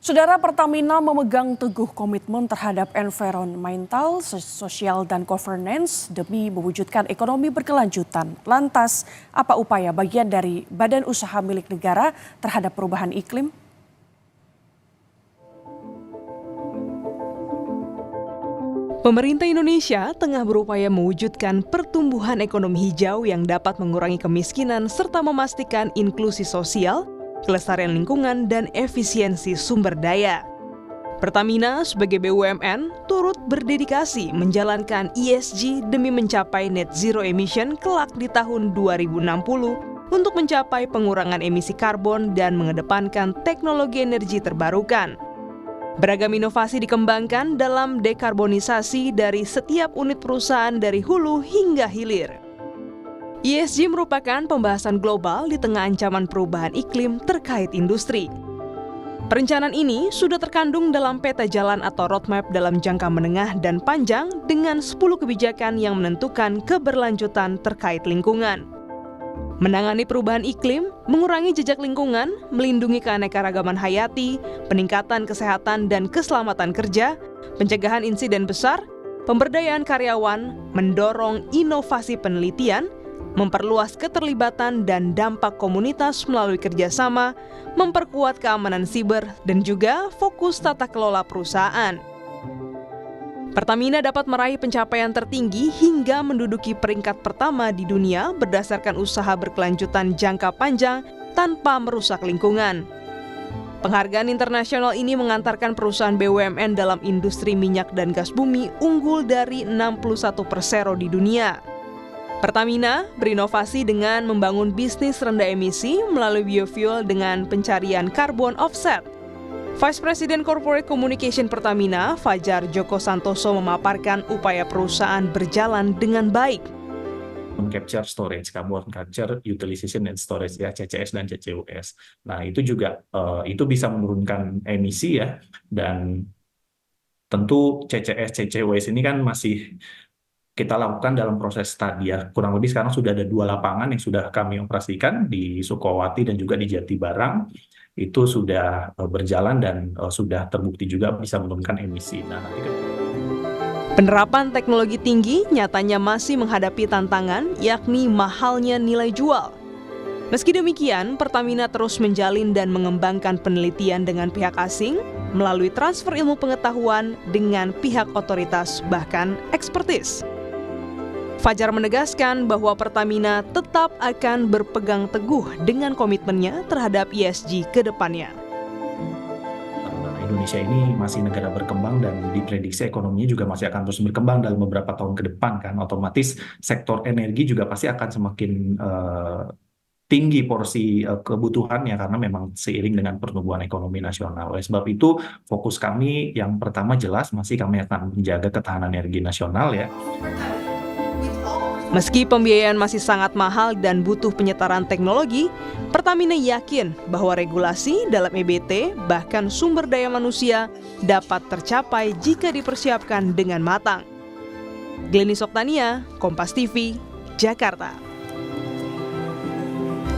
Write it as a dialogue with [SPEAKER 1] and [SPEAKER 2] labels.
[SPEAKER 1] Saudara, Pertamina memegang teguh komitmen terhadap environmental, sosial, dan governance demi mewujudkan ekonomi berkelanjutan. Lantas, apa upaya bagian dari badan usaha milik negara terhadap perubahan iklim?
[SPEAKER 2] Pemerintah Indonesia tengah berupaya mewujudkan pertumbuhan ekonomi hijau yang dapat mengurangi kemiskinan serta memastikan inklusi sosial, kelestarian lingkungan, dan efisiensi sumber daya. Pertamina sebagai BUMN turut berdedikasi menjalankan ESG demi mencapai net zero emission kelak di tahun 2060 untuk mencapai pengurangan emisi karbon dan mengedepankan teknologi energi terbarukan. Beragam inovasi dikembangkan dalam dekarbonisasi dari setiap unit perusahaan dari hulu hingga hilir. ESG merupakan pembahasan global di tengah ancaman perubahan iklim terkait industri. Perencanaan ini sudah terkandung dalam peta jalan atau roadmap dalam jangka menengah dan panjang dengan 10 kebijakan yang menentukan keberlanjutan terkait lingkungan. Menangani perubahan iklim, mengurangi jejak lingkungan, melindungi keanekaragaman hayati, peningkatan kesehatan dan keselamatan kerja, pencegahan insiden besar, pemberdayaan karyawan, mendorong inovasi penelitian, memperluas keterlibatan dan dampak komunitas melalui kerjasama, memperkuat keamanan siber, dan juga fokus tata kelola perusahaan. Pertamina dapat meraih pencapaian tertinggi hingga menduduki peringkat pertama di dunia berdasarkan usaha berkelanjutan jangka panjang tanpa merusak lingkungan. Penghargaan internasional ini mengantarkan perusahaan BUMN dalam industri minyak dan gas bumi unggul dari 61 persero di dunia. Pertamina berinovasi dengan membangun bisnis rendah emisi melalui biofuel dengan pencarian karbon offset. Vice President Corporate Communication Pertamina, Fajar Joko Santoso memaparkan upaya perusahaan berjalan dengan baik.
[SPEAKER 3] Capture storage, carbon capture, utilization and storage, ya CCS dan CCUS. Nah itu juga itu bisa menurunkan emisi ya, dan tentu CCS, CCUS ini kan masih kita lakukan dalam proses studi ya. Kurang lebih sekarang sudah ada 2 lapangan yang sudah kami operasikan di Sukowati dan juga di Jatibarang. Itu sudah berjalan dan sudah terbukti juga bisa menurunkan emisi. Nah, nanti
[SPEAKER 2] penerapan teknologi tinggi nyatanya masih menghadapi tantangan, yakni mahalnya nilai jual. Meski demikian, Pertamina terus menjalin dan mengembangkan penelitian dengan pihak asing melalui transfer ilmu pengetahuan dengan pihak otoritas bahkan ekspertis. Fajar menegaskan bahwa Pertamina tetap akan berpegang teguh dengan komitmennya terhadap ESG ke depannya.
[SPEAKER 3] Indonesia ini masih negara berkembang dan diprediksi ekonominya juga masih akan terus berkembang dalam beberapa tahun ke depan kan. Otomatis sektor energi juga pasti akan semakin tinggi porsi kebutuhannya karena memang seiring dengan pertumbuhan ekonomi nasional. Oleh sebab itu fokus kami yang pertama jelas masih kami akan menjaga ketahanan energi nasional ya.
[SPEAKER 2] Meski pembiayaan masih sangat mahal dan butuh penyetaran teknologi, Pertamina yakin bahwa regulasi dalam EBT bahkan sumber daya manusia dapat tercapai jika dipersiapkan dengan matang. Glenny Soktania, Kompas TV, Jakarta.